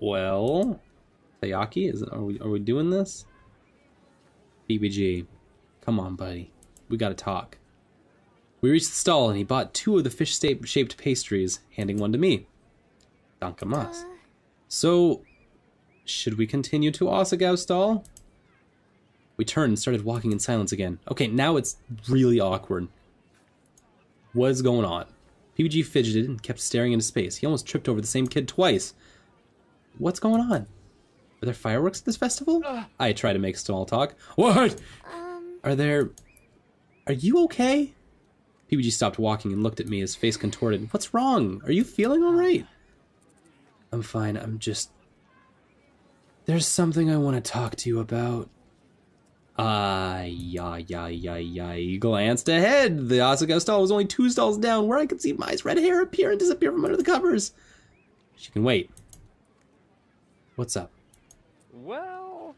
Well, Sayaki, are we doing this? BBG, come on, buddy. We gotta talk. We reached the stall and he bought 2 of the fish-shaped pastries, handing one to me. Dankamas. So, should we continue to Asagao's stall? We turned and started walking in silence again. Okay, now it's really awkward. What is going on? PBG fidgeted and kept staring into space. He almost tripped over the same kid twice. What's going on? Are there fireworks at this festival? I try to make small talk. What? Are you okay? PBG stopped walking and looked at me, his face contorted. What's wrong? Are you feeling alright? I'm fine, there's something I want to talk to you about. He glanced ahead. The Asagao stall was only 2 stalls down, where I could see Mai's red hair appear and disappear from under the covers. She can wait. What's up? Well...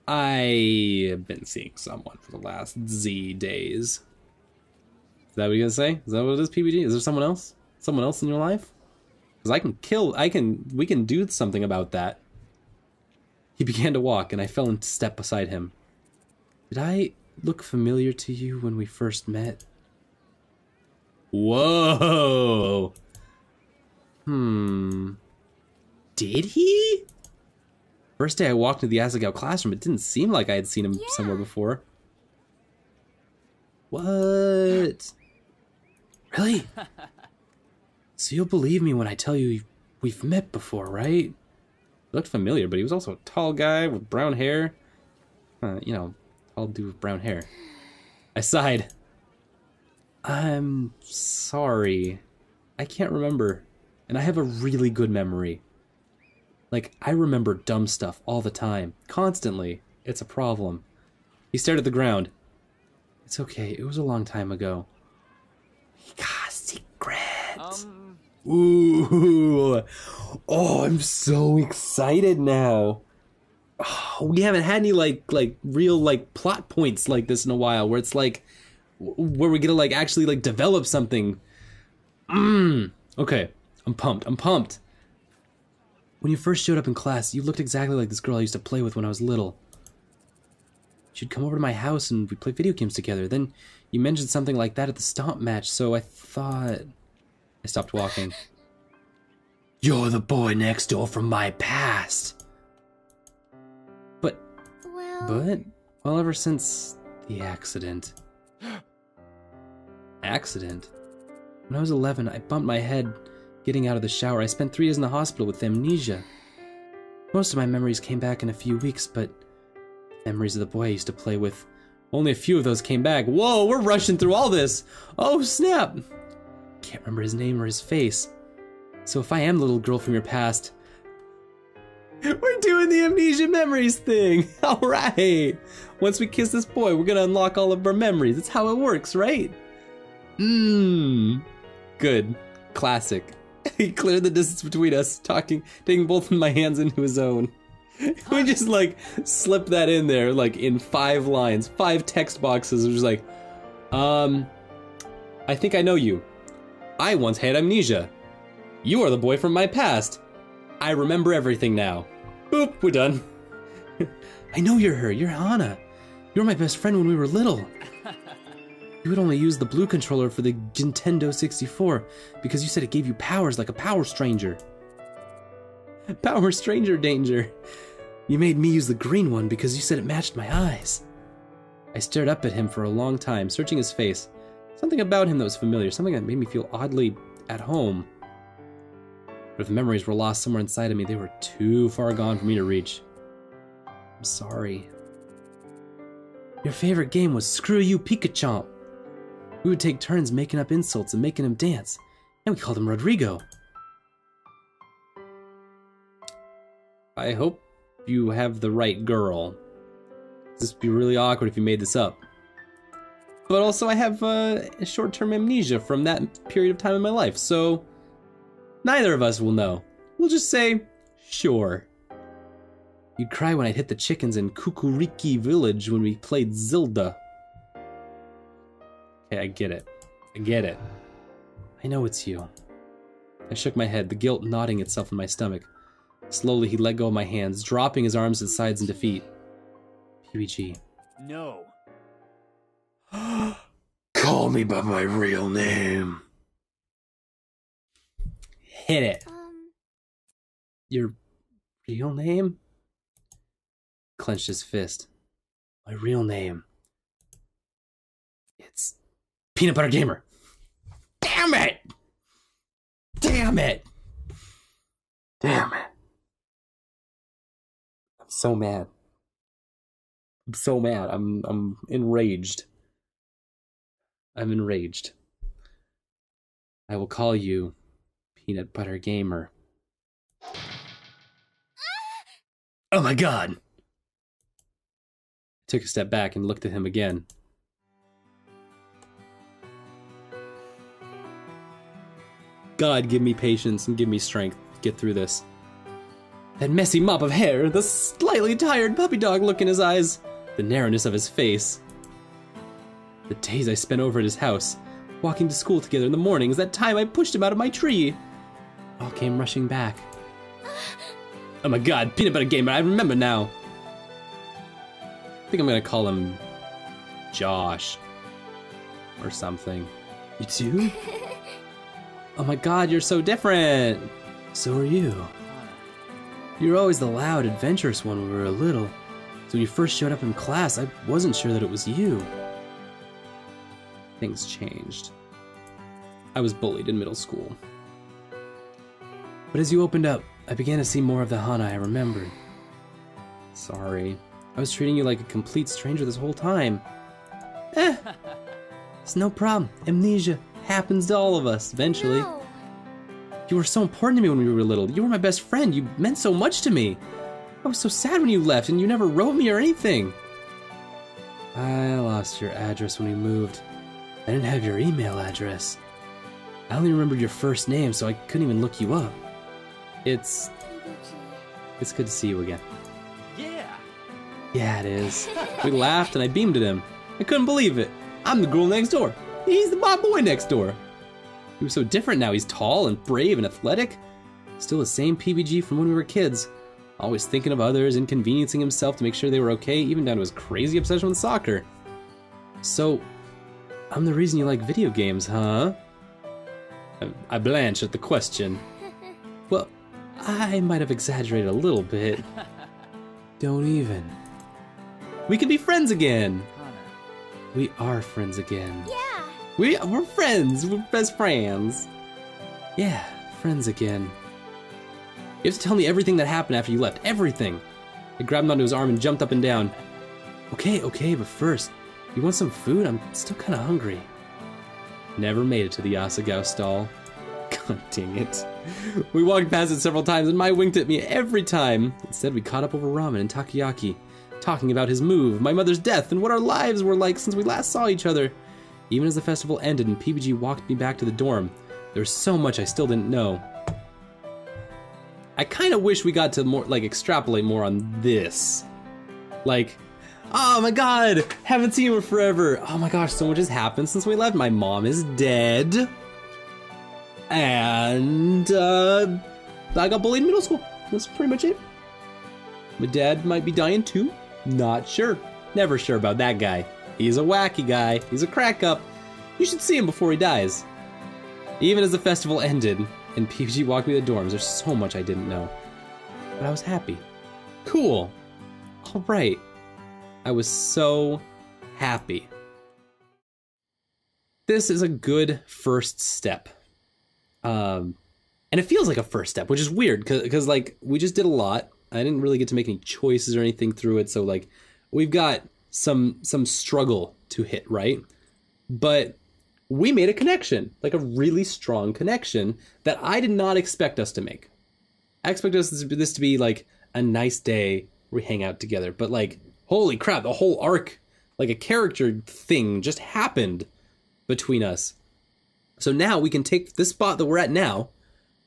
I have been seeing someone for the last Z days. Is that what you're gonna say? Is that what it is, PBG? Is there someone else? Someone else in your life? Because we can do something about that. He began to walk, and I fell into step beside him. Did I look familiar to you when we first met? Whoa! Did he? First day I walked into the Asagao classroom, it didn't seem like I had seen him somewhere before. What? Really? So you'll believe me when I tell you we've met before, right? He looked familiar, but he was also a tall guy with brown hair. You know, tall dude with brown hair. I sighed. I'm sorry. I can't remember. And I have a really good memory. Like, I remember dumb stuff all the time. Constantly. It's a problem. He stared at the ground. It's okay. It was a long time ago. He got a secret. Ooh. Oh, I'm so excited now. Oh, we haven't had any like real like plot points like this in a while where it's like where we're gonna like actually like develop something. Okay, I'm pumped. When you first showed up in class, you looked exactly like this girl I used to play with when I was little. She'd come over to my house and we'd play video games together. Then you mentioned something like that at the stomp match, so I thought... I stopped walking. You're the boy next door from my past. Well, ever since the accident. Accident? When I was 11, I bumped my head getting out of the shower. I spent 3 days in the hospital with amnesia. Most of my memories came back in a few weeks, but memories of the boy I used to play with, only a few of those came back. Whoa, we're rushing through all this. Oh, snap. Can't remember his name or his face. So if I am the little girl from your past, we're doing the amnesia memories thing. All right. Once we kiss this boy, we're gonna unlock all of our memories. That's how it works, right? Good. Classic. He cleared the distance between us, taking both of my hands into his own. We just like slip that in there, like in 5 lines, 5 text boxes. We're just like, I think I know you. I once had amnesia. You are the boy from my past. I remember everything now. Boop, we're done. I know you're her. You're Hana. You were my best friend when we were little. You would only use the blue controller for the Nintendo 64 because you said it gave you powers like a Power Stranger. Power Stranger danger. You made me use the green one because you said it matched my eyes. I stared up at him for a long time, searching his face. Something about him that was familiar, something that made me feel oddly at home. But if memories were lost somewhere inside of me, they were too far gone for me to reach. I'm sorry. Your favorite game was Screw You Pikachu. We would take turns making up insults and making him dance, and we called him Rodrigo. I hope you have the right girl. This would be really awkward if you made this up. But also I have a short-term amnesia from that period of time in my life, so neither of us will know. We'll just say, sure. You'd cry when I'd hit the chickens in Kukuriki Village when we played Zilda. Okay, I get it. I know it's you. I shook my head, the guilt knotting itself in my stomach. Slowly, he let go of my hands, dropping his arms to the sides in defeat. PBG. No. Call me by my real name. Hit it. Your real name? Clenched his fist. My real name. It's Peanut Butter Gamer. Damn it! Damn it! Damn it. I'm so mad. I'm so mad. I'm enraged. I'm enraged. I will call you Peanut Butter Gamer. Oh my god! I took a step back and looked at him again. God, give me patience and give me strength to get through this. That messy mop of hair, the slightly tired puppy dog look in his eyes, the narrowness of his face. The days I spent over at his house, walking to school together in the mornings, that time I pushed him out of my tree. It all came rushing back. Oh my god, Peanut Butter Gamer, I remember now. I think I'm gonna call him Josh. Or something. You too? Oh my god, you're so different! So are you. You were always the loud, adventurous one when we were little. So when you first showed up in class, I wasn't sure that it was you. Things changed. I was bullied in middle school. But as you opened up, I began to see more of the Hana I remembered. Sorry. I was treating you like a complete stranger this whole time. It's no problem. Amnesia happens to all of us, eventually. No. You were so important to me when we were little. You were my best friend. You meant so much to me. I was so sad when you left and you never wrote me or anything. I lost your address when we moved. I didn't have your email address. I only remembered your first name, so I couldn't even look you up. It's good to see you again. Yeah. Yeah, it is. We laughed and I beamed at him. I couldn't believe it. I'm the girl next door. He's the my boy next door. He was so different now. He's tall and brave and athletic. Still the same PBG from when we were kids. Always thinking of others, inconveniencing himself to make sure they were okay, even down to his crazy obsession with soccer. So, I'm the reason you like video games, huh? I blanch at the question. Well, I might have exaggerated a little bit. Don't even. We can be friends again. We are friends again. Yeah. We're friends. We're best friends. Yeah, friends again. You have to tell me everything that happened after you left. Everything. I grabbed him onto his arm and jumped up and down. Okay, but first, you want some food? I'm still kind of hungry. Never made it to the Asagao stall. God dang it. We walked past it several times and Mai winked at me every time. Instead, we caught up over ramen and takoyaki, talking about his move, my mother's death, and what our lives were like since we last saw each other. Even as the festival ended and PBG walked me back to the dorm, there was so much I still didn't know. I kind of wish we got to more, extrapolate more on this. Oh my god, haven't seen her forever. Oh my gosh, so much has happened since we left. My mom is dead. And, I got bullied in middle school. That's pretty much it. My dad might be dying too. Not sure. Never sure about that guy. He's a wacky guy. He's a crack up. You should see him before he dies. Even as the festival ended and PBG walked me to the dorms, there's so much I didn't know. But I was happy. Cool. All right. I was so happy. This is a good first step. And it feels like a first step, which is weird because we just did a lot. I didn't really get to make any choices or anything through it. So we've got some struggle to hit, right? But we made a connection, a really strong connection that I did not expect us to make. I expected this to be a nice day where we hang out together. But holy crap, the whole arc, a character thing just happened between us. So now we can take this spot that we're at now,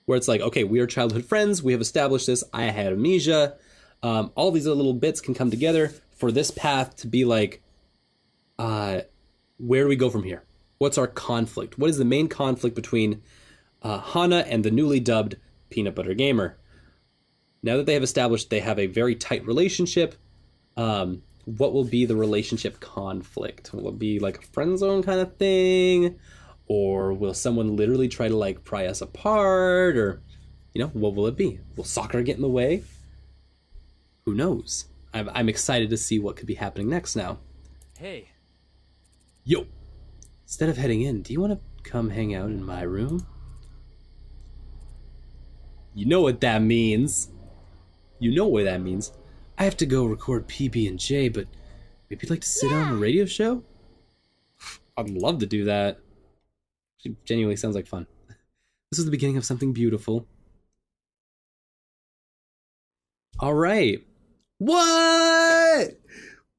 where it's okay, we are childhood friends. We have established this. I had amnesia. All these little bits can come together for this path to be where do we go from here? What's our conflict? What is the main conflict between Hana and the newly dubbed Peanut Butter Gamer? now that they have established they have a very tight relationship, what will be the relationship conflict? Will it be like a friend zone kind of thing? Or will someone literally try to like pry us apart? Or, you know, what will it be? Will soccer get in the way? Who knows? I'm excited to see what could be happening next now. Hey. Yo! Instead of heading in, do you want to come hang out in my room? You know what that means. You know what that means. I have to go record PB&J, but maybe you'd like to sit on the radio show? I'd love to do that. It genuinely sounds like fun. This is the beginning of something beautiful. All right. What?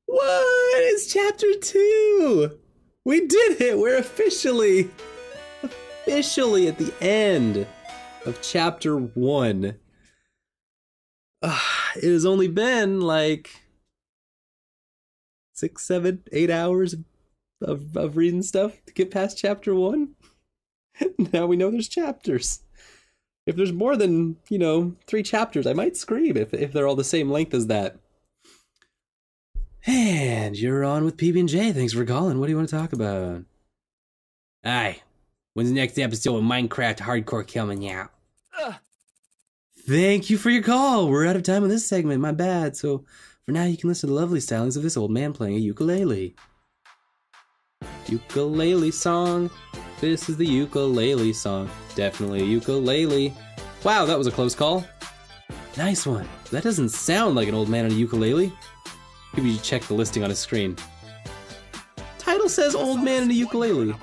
What? It's chapter 2. We did it. We're officially at the end of chapter 1. It has only been like 6, 7, 8 hours of reading stuff to get past chapter 1. Now we know there's chapters. If there's more than, 3 chapters, I might scream if they're all the same length as that. And you're on with PB&J. Thanks for calling. What do you want to talk about? Aye. When's the next episode of Minecraft Hardcore coming out? Thank you for your call. We're out of time on this segment. My bad. So for now, you can listen to the lovely stylings of this old man playing a ukulele. Ukulele song. This is the ukulele song. Definitely a ukulele. Wow, that was a close call. Nice one. That doesn't sound like an old man on a ukulele. Maybe you should check the listing on his screen. Title says old man in a ukulele.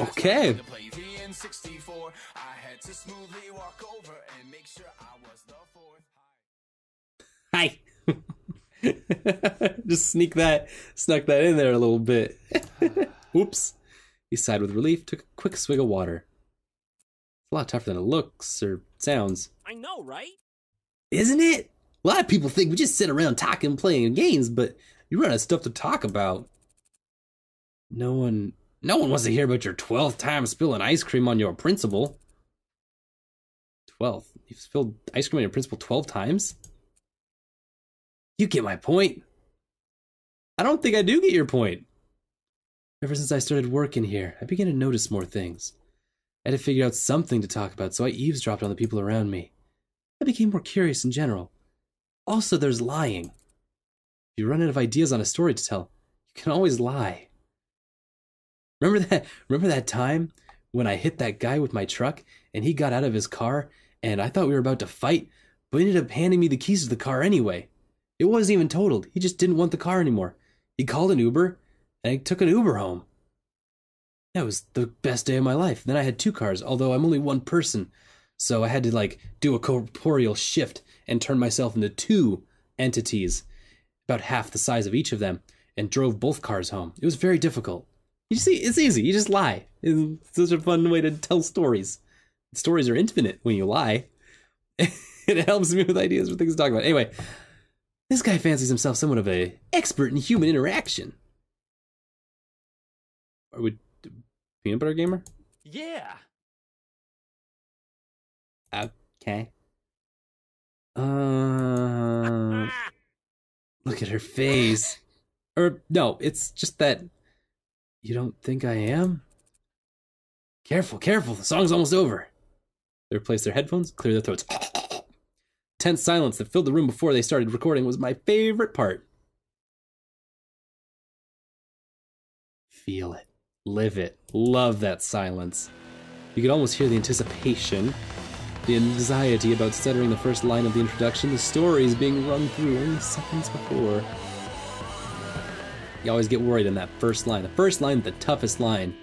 Okay. Hi. Just snuck that in there a little bit. Oops. He sighed with relief, took a quick swig of water. It's a lot tougher than it looks or sounds. I know, right? Isn't it? A lot of people think we just sit around talking and playing games, but you run out of stuff to talk about. No one wants to hear about your 12th time spilling ice cream on your principal. 12th? You've spilled ice cream on your principal 12 times? You get my point. I don't think I do get your point. Ever since I started working here, I began to notice more things. I had to figure out something to talk about, so I eavesdropped on the people around me. I became more curious in general. Also, there's lying. If you run out of ideas on a story to tell, you can always lie. Remember that time when I hit that guy with my truck and he got out of his car and I thought we were about to fight, but he ended up handing me the keys to the car anyway. It wasn't even totaled. He just didn't want the car anymore. He called an Uber and I took an Uber home. That was the best day of my life. Then I had 2 cars, although I'm only one person. So I had to do a corporeal shift and turn myself into 2 entities, about half the size of each of them, and drove both cars home. It was very difficult. You see, it's easy. You just lie. It's such a fun way to tell stories. Stories are infinite when you lie. It helps me with ideas for things to talk about. Anyway, this guy fancies himself somewhat of an expert in human interaction. Are we Peanut Butter Gamer? Yeah. Okay. Look at her face. Or, no, it's just that... You don't think I am? Careful, careful, the song's almost over. They replaced their headphones, clear their throats. Tense silence that filled the room before they started recording was my favorite part. Feel it. Live it. Love that silence. You could almost hear the anticipation, the anxiety about stuttering the first line of the introduction, the stories being run through only seconds before. You always get worried in that first line. The first line, the toughest line.